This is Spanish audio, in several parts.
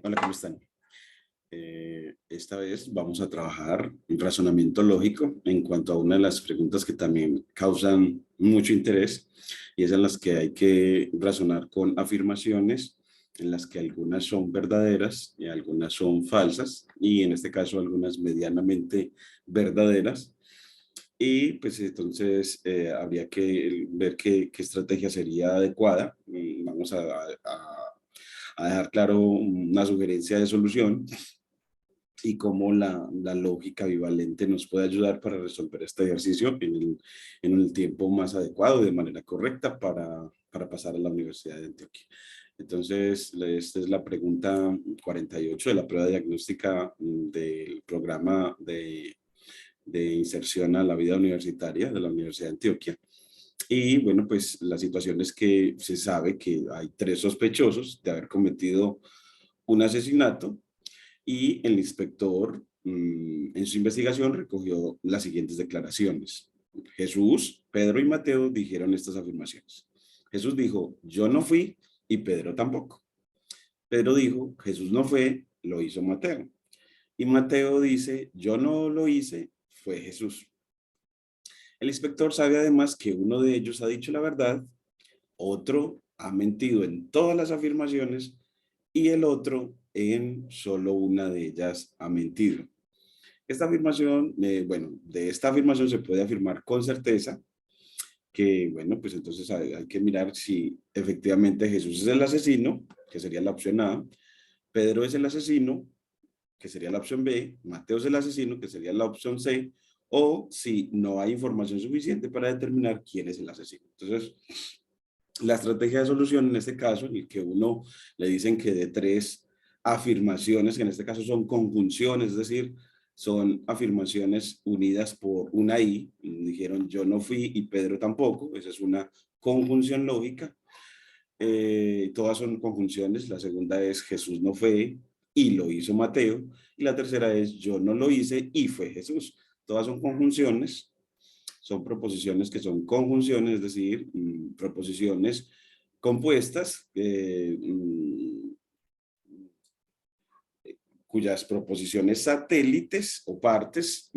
Hola, ¿cómo están? Esta vez vamos a trabajar en razonamiento lógico en cuanto a una de las preguntas que también causan mucho interés y es en las que hay que razonar con afirmaciones en las que algunas son verdaderas y algunas son falsas y en este caso algunas medianamente verdaderas. Y pues entonces habría que ver qué estrategia sería adecuada. Vamos a dejar claro una sugerencia de solución y cómo la lógica bivalente nos puede ayudar para resolver este ejercicio en el tiempo más adecuado y de manera correcta para pasar a la Universidad de Antioquia. Entonces, esta es la pregunta 48 de la prueba diagnóstica del programa de inserción a la vida universitaria de la Universidad de Antioquia. Y bueno, pues la situación es que se sabe que hay tres sospechosos de haber cometido un asesinato y el inspector en su investigación recogió las siguientes declaraciones. Jesús, Pedro y Mateo dijeron estas afirmaciones. Jesús dijo, yo no fui y Pedro tampoco. Pedro dijo, Jesús no fue, lo hizo Mateo. Y Mateo dice, yo no lo hice, fue Jesús. El inspector sabe además que uno de ellos ha dicho la verdad, otro ha mentido en todas las afirmaciones y el otro en solo una de ellas ha mentido. Esta afirmación, bueno, de esta afirmación se puede afirmar con certeza que, bueno, pues entonces hay que mirar si efectivamente Jesús es el asesino, que sería la opción A, Pedro es el asesino, que sería la opción B, Mateo es el asesino, que sería la opción C, o si no hay información suficiente para determinar quién es el asesino. Entonces, la estrategia de solución en este caso, en el que uno le dicen que de tres afirmaciones, que en este caso son conjunciones, es decir, son afirmaciones unidas por una I, dijeron yo no fui y Pedro tampoco, esa es una conjunción lógica, todas son conjunciones, la segunda es Jesús no fue y lo hizo Mateo, y la tercera es yo no lo hice y fue Jesús, todas son conjunciones, son proposiciones que son conjunciones, es decir, proposiciones compuestas cuyas proposiciones satélites o partes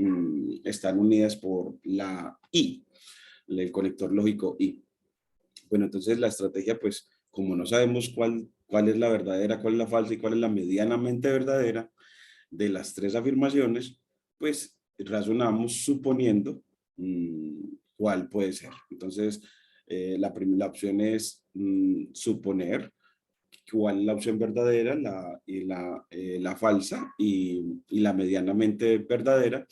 están unidas por la I, el conector lógico I. Bueno, entonces la estrategia, pues, como no sabemos cuál es la verdadera, cuál es la falsa y cuál es la medianamente verdadera de las tres afirmaciones, pues razonamos suponiendo cuál puede ser. Entonces, la primera opción es suponer cuál es la opción verdadera, la falsa y la medianamente verdadera,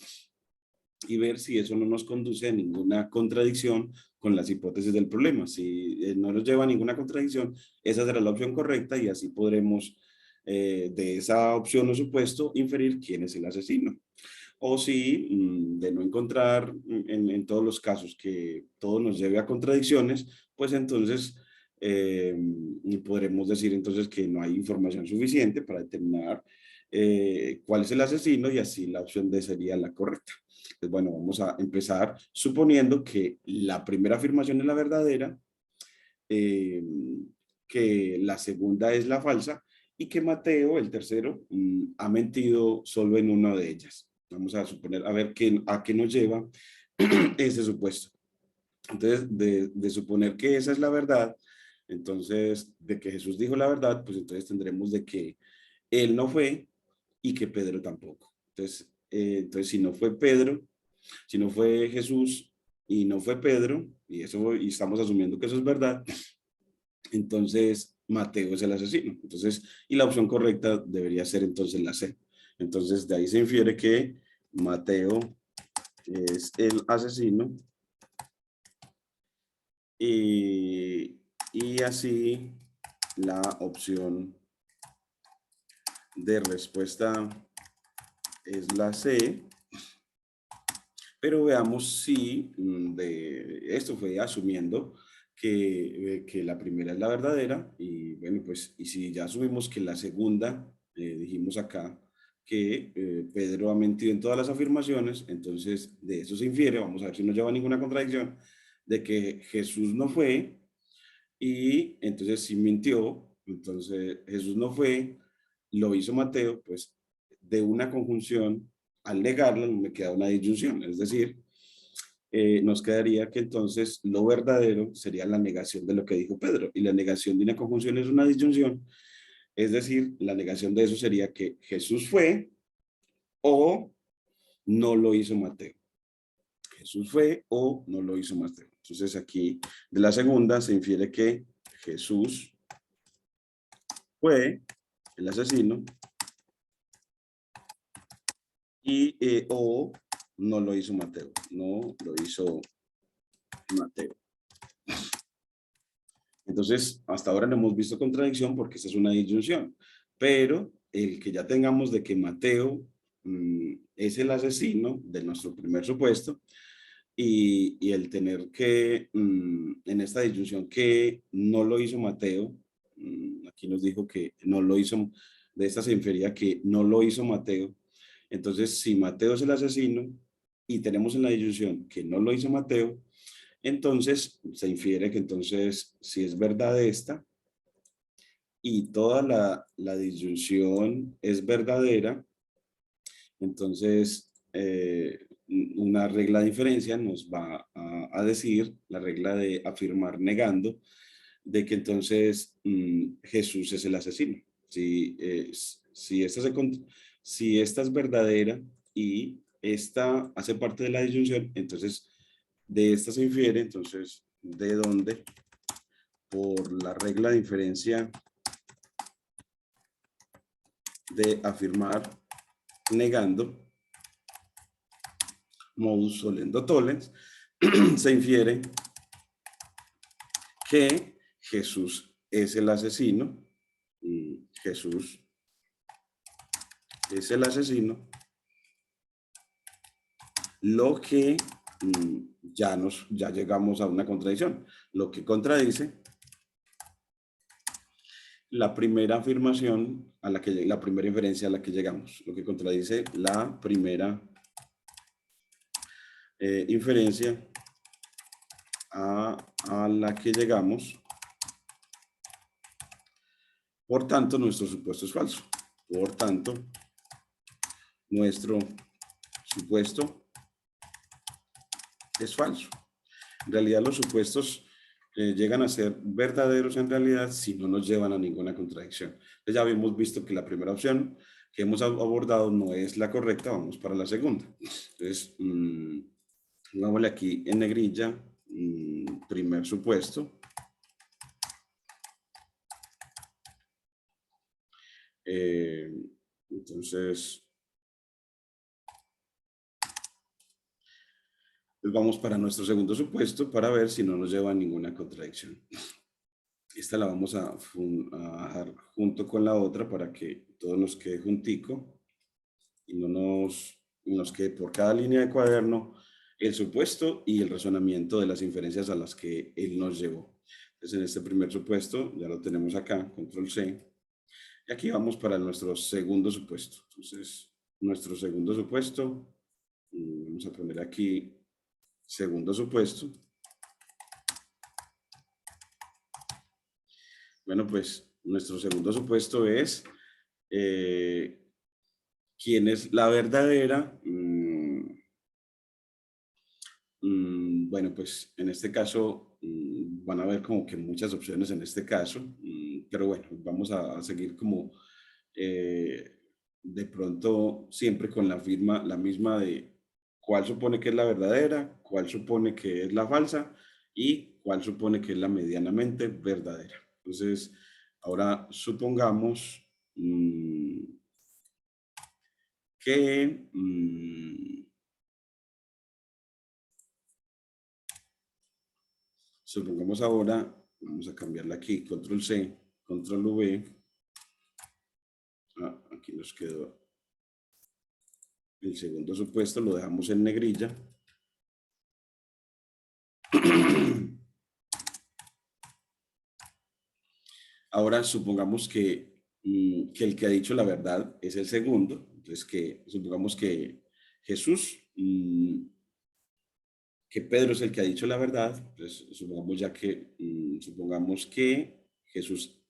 y ver si eso no nos conduce a ninguna contradicción con las hipótesis del problema. Si no nos lleva a ninguna contradicción, esa será la opción correcta y así podremos de esa opción o supuesto inferir quién es el asesino. O si de no encontrar en todos los casos que todo nos lleve a contradicciones, pues entonces podremos decir entonces que no hay información suficiente para determinar cuál es el asesino y así la opción D sería la correcta. Pues bueno, vamos a empezar suponiendo que la primera afirmación es la verdadera, eh, que la segunda es la falsa y que Mateo, el tercero, ha mentido solo en una de ellas. Vamos a suponer, a ver a qué nos lleva ese supuesto. Entonces, de suponer que esa es la verdad, entonces, de que Jesús dijo la verdad, pues entonces tendremos de que él no fue y que Pedro tampoco. Entonces si no fue Pedro, si no fue Jesús y no fue Pedro, y estamos asumiendo que eso es verdad, entonces Mateo es el asesino. Entonces, y la opción correcta debería ser entonces la C. Entonces, de ahí se infiere que Mateo es el asesino y así la opción de respuesta es la C. Pero veamos si de esto fue asumiendo que la primera es la verdadera y bueno, pues y si ya asumimos que la segunda, dijimos acá, que Pedro ha mentido en todas las afirmaciones, entonces de eso se infiere, vamos a ver si no lleva ninguna contradicción, de que Jesús no fue y entonces si mintió, entonces Jesús no fue, lo hizo Mateo, pues de una conjunción, al negarla, me queda una disyunción. Es decir, nos quedaría que entonces lo verdadero sería la negación de lo que dijo Pedro. Y la negación de una conjunción es una disyunción. Es decir, la negación de eso sería que Jesús fue o no lo hizo Mateo. Jesús fue o no lo hizo Mateo. Entonces aquí de la segunda se infiere que Jesús fue el asesino y o no lo hizo Mateo. No lo hizo Mateo. Entonces, hasta ahora no hemos visto contradicción porque esa es una disyunción. Pero el que ya tengamos de que Mateo es el asesino de nuestro primer supuesto, y el tener que, en esta disyunción, que no lo hizo Mateo, aquí nos dijo que no lo hizo, de esta se infería que no lo hizo Mateo. Entonces, si Mateo es el asesino y tenemos en la disyunción que no lo hizo Mateo, entonces se infiere que entonces, si es verdad esta y toda la disyunción es verdadera, entonces, una regla de inferencia nos va a decir, la regla de afirmar negando, de que entonces Jesús es el asesino. Si esta es verdadera y esta hace parte de la disyunción, entonces de esta se infiere, entonces, ¿de dónde? Por la regla de inferencia de afirmar negando, modus solendo tollens, se infiere que Jesús es el asesino. Jesús es el asesino, lo que ya llegamos a una contradicción, lo que contradice la primera afirmación a la primera inferencia a la que llegamos, lo que contradice la primera inferencia a la que llegamos. Por tanto, nuestro supuesto es falso. Por tanto, nuestro supuesto es falso. En realidad, los supuestos llegan a ser verdaderos en realidad si no nos llevan a ninguna contradicción. Entonces ya habíamos visto que la primera opción que hemos abordado no es la correcta, vamos para la segunda. Entonces, pongámosle aquí en negrilla, primer supuesto. Entonces, pues vamos para nuestro segundo supuesto para ver si no nos lleva a ninguna contradicción. Esta la vamos a dejar junto con la otra para que todo nos quede juntico y no nos quede por cada línea de cuaderno el supuesto y el razonamiento de las inferencias a las que él nos llevó. Entonces, en este primer supuesto, ya lo tenemos acá, control C. Y aquí vamos para nuestro segundo supuesto. Entonces, nuestro segundo supuesto, vamos a poner aquí segundo supuesto. Bueno, pues nuestro segundo supuesto es quién es la verdadera. Bueno, pues en este caso van a ver como que muchas opciones en este caso, pero bueno, vamos a seguir como de pronto siempre con la misma de cuál supone que es la verdadera, cuál supone que es la falsa y cuál supone que es la medianamente verdadera. Entonces, ahora supongamos que supongamos ahora, vamos a cambiarla aquí, control C, control V. Aquí nos quedó el segundo supuesto, lo dejamos en negrilla. Ahora supongamos que el que ha dicho la verdad es el segundo. Entonces, que supongamos que Jesús, que Pedro es el que ha dicho la verdad. Pues supongamos ya que, supongamos que Jesús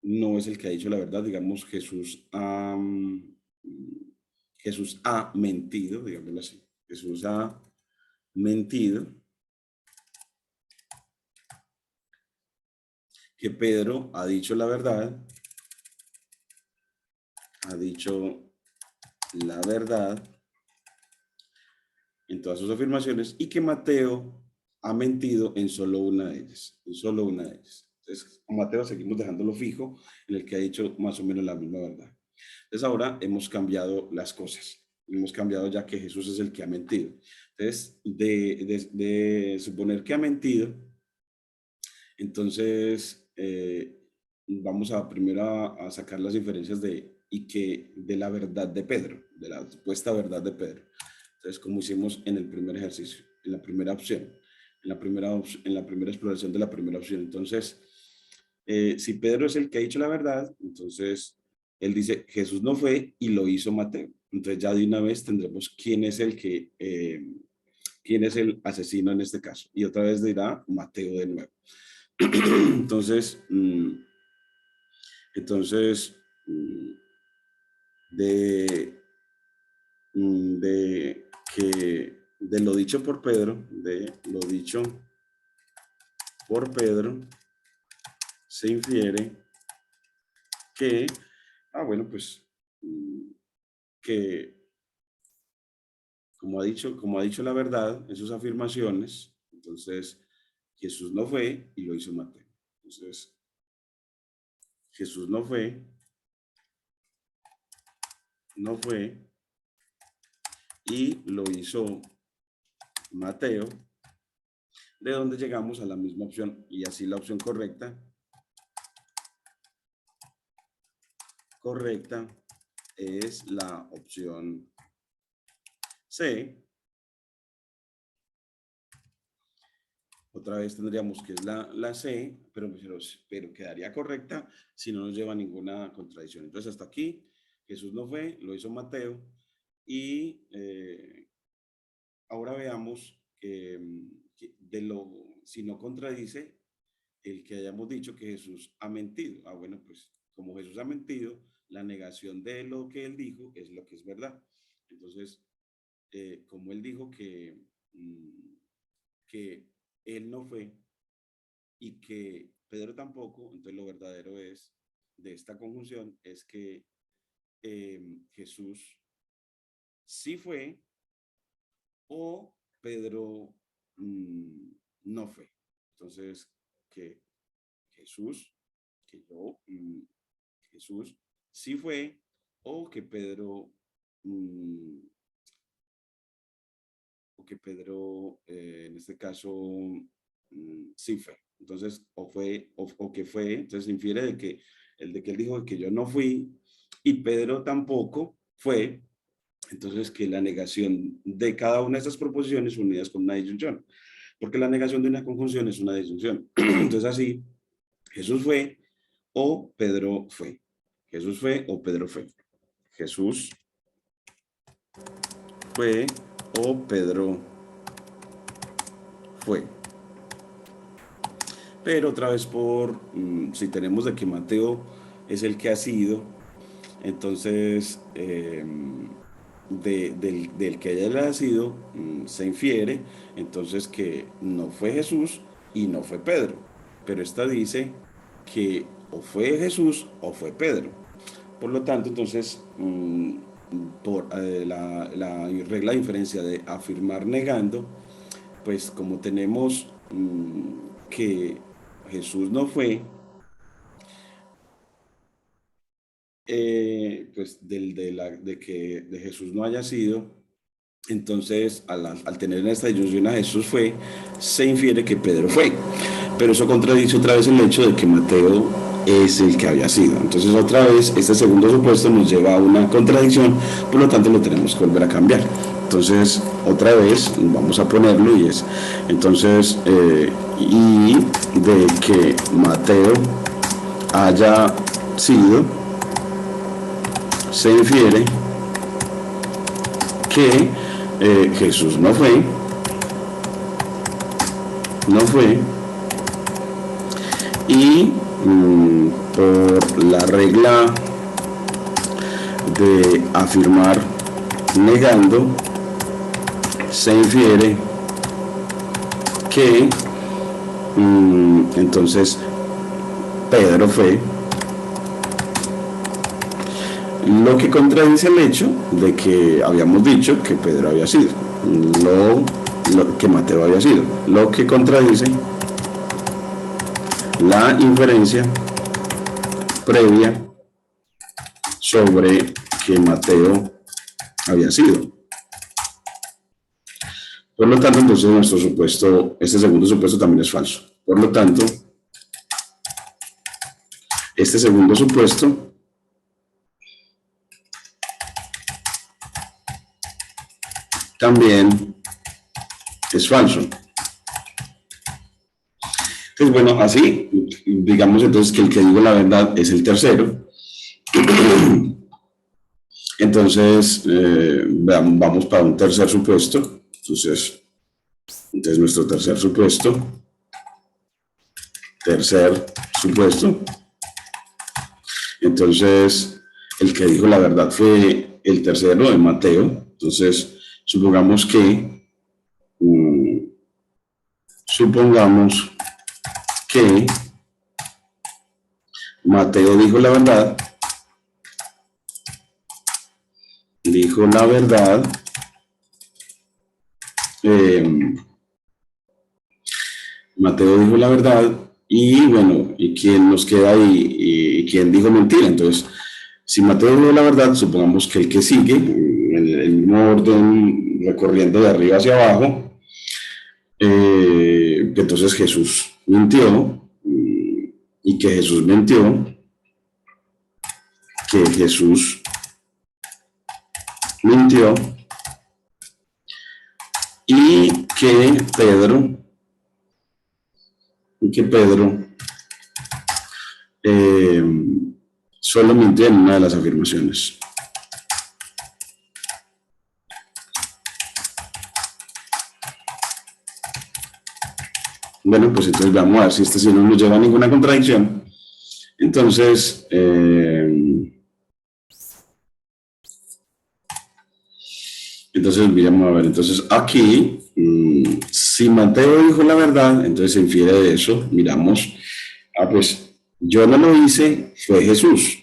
no es el que ha dicho la verdad. Digamos, Jesús ha mentido, digámoslo así. Jesús ha mentido. Que Pedro ha dicho la verdad. Ha dicho la verdad en todas sus afirmaciones y que Mateo ha mentido en solo una de ellas. En solo una de ellas. Entonces, con Mateo seguimos dejándolo fijo en el que ha dicho más o menos la misma verdad. Entonces, ahora hemos cambiado las cosas. Hemos cambiado ya que Jesús es el que ha mentido. Entonces, de suponer que ha mentido, entonces vamos a primero a sacar las diferencias de la verdad de Pedro, de la supuesta verdad de Pedro. Entonces, como hicimos en el primer ejercicio, en la primera opción, en la primera exploración de la primera opción. Entonces, si Pedro es el que ha dicho la verdad, entonces él dice, Jesús no fue y lo hizo Mateo. Entonces ya de una vez tendremos quién es quién es el asesino en este caso. Y otra vez dirá Mateo de nuevo. Entonces, de lo dicho por Pedro, se infiere que, bueno, pues, que como ha dicho la verdad en sus afirmaciones, entonces Jesús no fue y lo hizo Mateo. Entonces, Jesús no fue y lo hizo Mateo, de donde llegamos a la misma opción y así la opción correcta es la opción C. Otra vez tendríamos que es la C, pero quedaría correcta si no nos lleva a ninguna contradicción. Entonces hasta aquí, Jesús no fue, lo hizo Mateo. Y ahora veamos que si no contradice el que hayamos dicho que Jesús ha mentido. Bueno, pues como Jesús ha mentido, la negación de lo que él dijo es lo que es verdad. Entonces, como él dijo que él no fue y que Pedro tampoco, entonces lo verdadero es de esta conjunción es que Jesús sí fue o Pedro no fue. Entonces, que Jesús sí fue o que Pedro en este caso sí fue. Entonces, o que fue, entonces infiere de que él dijo que yo no fui y Pedro tampoco fue, entonces que la negación de cada una de estas proposiciones unidas con una disyunción, porque la negación de una conjunción es una disyunción. Entonces así, Jesús fue o Pedro fue. Jesús fue o Pedro fue. Jesús fue o Pedro fue. Pero otra vez si tenemos de que Mateo es el que ha sido, entonces del que haya sido se infiere entonces que no fue Jesús y no fue Pedro. Pero esta dice que o fue Jesús o fue Pedro. Por lo tanto, entonces, por la regla de inferencia de afirmar negando, pues como tenemos que Jesús no fue, pues de que de Jesús no haya sido, entonces al tener en esta disyunción a Jesús fue, se infiere que Pedro fue. Pero eso contradice otra vez el hecho de que Mateo es el que había sido. Entonces otra vez este segundo supuesto nos lleva a una contradicción, por lo tanto lo tenemos que volver a cambiar. Entonces otra vez vamos a ponerlo y es entonces y de que Mateo haya sido, se infiere que Jesús no fue y por la regla de afirmar negando, se infiere que entonces Pedro fue, lo que contradice el hecho de que habíamos dicho que Pedro había sido, lo que Mateo había sido, lo que contradice la inferencia previa sobre que Mateo había sido. Por lo tanto, entonces nuestro supuesto, este segundo supuesto también es falso. Por lo tanto, este segundo supuesto también es falso. Entonces, bueno, así, digamos entonces que el que digo la verdad es el tercero. Entonces, vamos para un tercer supuesto. Entonces nuestro tercer supuesto, entonces el que dijo la verdad fue el tercero de Mateo. Entonces, supongamos que Mateo dijo la verdad, Mateo dijo la verdad, y bueno, ¿y quién nos queda ahí? ¿Y quién dijo mentira? Entonces, si Mateo dijo la verdad, supongamos que el que sigue, en el mismo orden, recorriendo de arriba hacia abajo, entonces Jesús mintió, y que Jesús mintió, y que Pedro solo mintió en una de las afirmaciones. Bueno, pues entonces vamos a ver si este sí no nos lleva a ninguna contradicción. Entonces, miremos a ver. Entonces, aquí, si Mateo dijo la verdad, entonces se infiere de eso. Miramos, pues yo no lo hice, fue Jesús.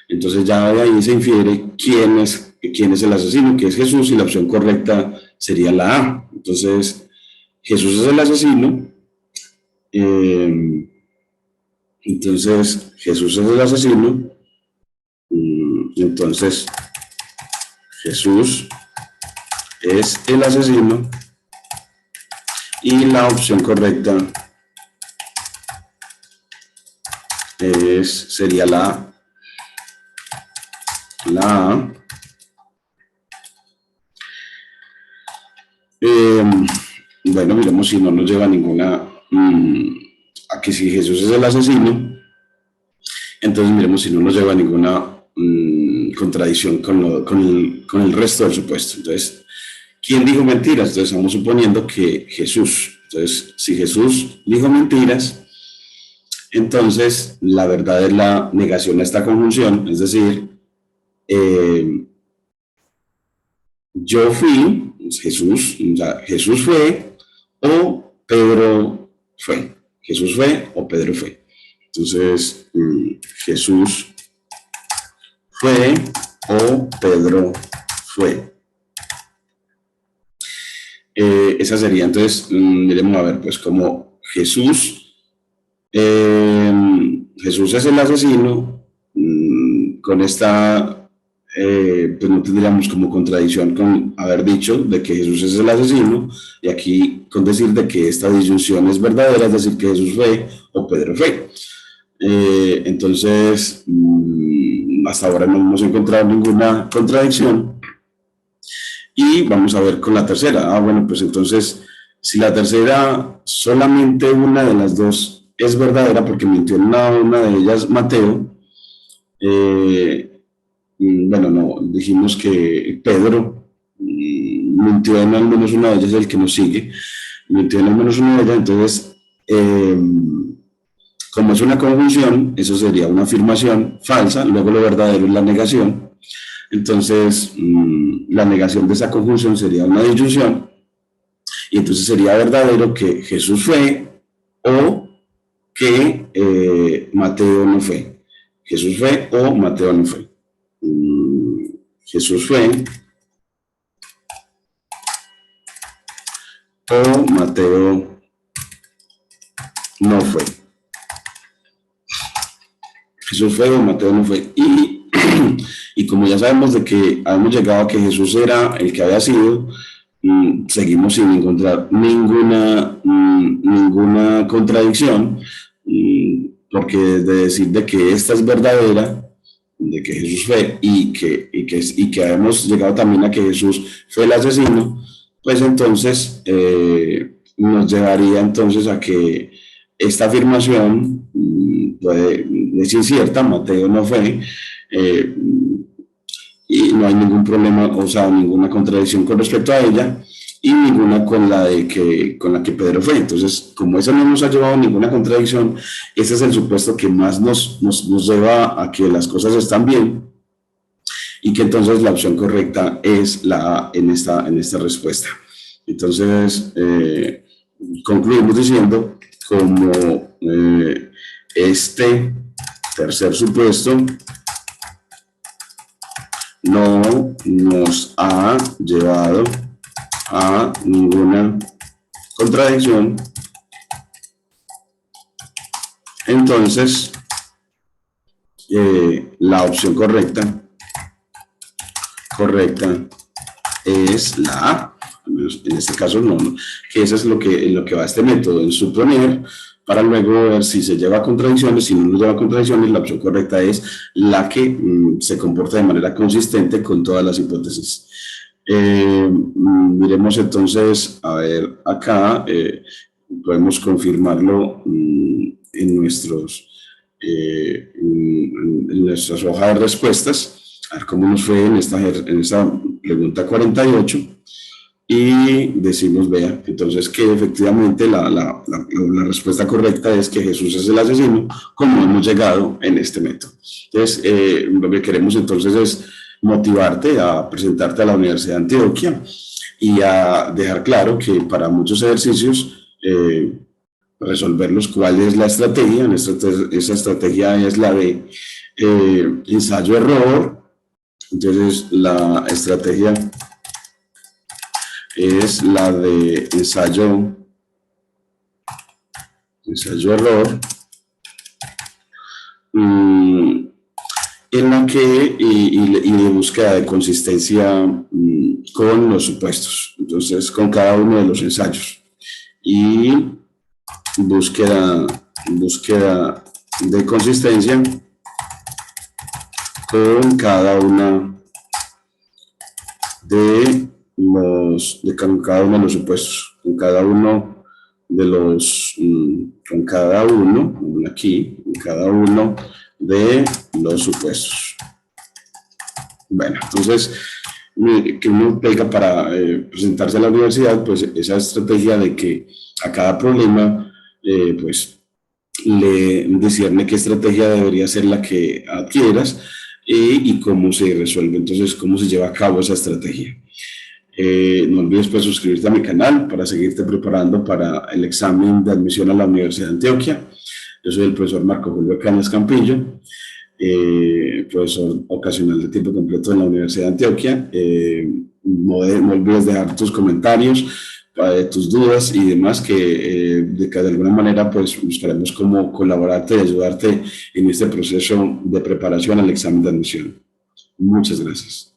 Entonces ya de ahí se infiere quién es el asesino, que es Jesús, y la opción correcta sería la A. Entonces, Jesús es el asesino. Entonces, Jesús es el asesino. Entonces, Jesús es el asesino. Y la opción correcta sería la A. Bueno, miremos si no nos lleva ninguna... aquí si Jesús es el asesino, entonces miremos si no nos lleva ninguna contradicción con el resto del supuesto. Entonces, ¿quién dijo mentiras? Entonces estamos suponiendo que Jesús. Entonces, si Jesús dijo mentiras, entonces la verdad es la negación a esta conjunción, es decir, yo fui, Jesús, o sea, Jesús fue o Pedro fue. Jesús fue o Pedro fue. Entonces, Jesús fue o Pedro fue. Esa sería, entonces, miremos a ver, pues como Jesús es el asesino, con esta, pues no tendríamos como contradicción con haber dicho de que Jesús es el asesino, y aquí con decir de que esta disyunción es verdadera, es decir, que Jesús fue o Pedro fue. Entonces, hasta ahora no hemos encontrado ninguna contradicción. Y vamos a ver con la tercera. Bueno, pues entonces, si la tercera, solamente una de las dos es verdadera, porque mintió en una de ellas Mateo, bueno, no, dijimos que Pedro mintió en al menos una de ellas, el que nos sigue, mintió en al menos una de ellas, entonces, Como es una conjunción, eso sería una afirmación falsa, luego lo verdadero es la negación. Entonces, la negación de esa conjunción sería una disyunción, y entonces sería verdadero que Jesús fue o que Mateo no fue. Jesús fue o Mateo no fue. Jesús fue o Mateo no fue. Jesús fue o Mateo no fue. Y como ya sabemos de que hemos llegado a que Jesús era el que había sido, seguimos sin encontrar ninguna contradicción, porque de decir de que esta es verdadera, de que Jesús fue y que hemos llegado también a que Jesús fue el asesino, pues entonces nos llevaría entonces a que esta afirmación es incierta, Mateo no fue, eh, y no hay ningún problema, o sea, ninguna contradicción con respecto a ella, y ninguna con la que Pedro fue. Entonces, como eso no nos ha llevado a ninguna contradicción, ese es el supuesto que más nos lleva a que las cosas están bien, y que entonces la opción correcta es la A en esta respuesta. Entonces, concluimos diciendo como este tercer supuesto no nos ha llevado a ninguna contradicción, entonces la opción correcta es la A. En este caso no, que eso es lo que va este método, en suponer, para luego ver si se lleva a contradicciones. Si no nos lleva a contradicciones, la opción correcta es la que se comporta de manera consistente con todas las hipótesis. Miremos entonces, a ver, acá podemos confirmarlo en nuestras hojas de respuestas, a ver cómo nos fue en esta pregunta 48. Y decimos, vea, entonces que efectivamente la respuesta correcta es que Jesús es el asesino, como hemos llegado en este método. Entonces, lo que queremos entonces es motivarte a presentarte a la Universidad de Antioquia y a dejar claro que para muchos ejercicios, resolverlos, cuál es la estrategia. Esa estrategia es la de ensayo-error. Entonces, la estrategia es la de ensayo-error, en la que y de búsqueda de consistencia con los supuestos. Entonces, con cada uno de los ensayos, y búsqueda de consistencia con cada una de cada uno de los supuestos, con cada uno de los supuestos. Bueno, entonces, que uno pega para presentarse a la universidad, pues esa estrategia de que a cada problema, pues le discierne qué estrategia debería ser la que adquieras, y cómo se resuelve, entonces cómo se lleva a cabo esa estrategia. No olvides pues suscribirte a mi canal para seguirte preparando para el examen de admisión a la Universidad de Antioquia. Yo soy el profesor Marco Julio Cañas Campillo, profesor ocasional de tiempo completo en la Universidad de Antioquia. No olvides dejar tus comentarios, tus dudas y demás, que de alguna manera pues buscaremos cómo colaborarte y ayudarte en este proceso de preparación al examen de admisión. Muchas gracias.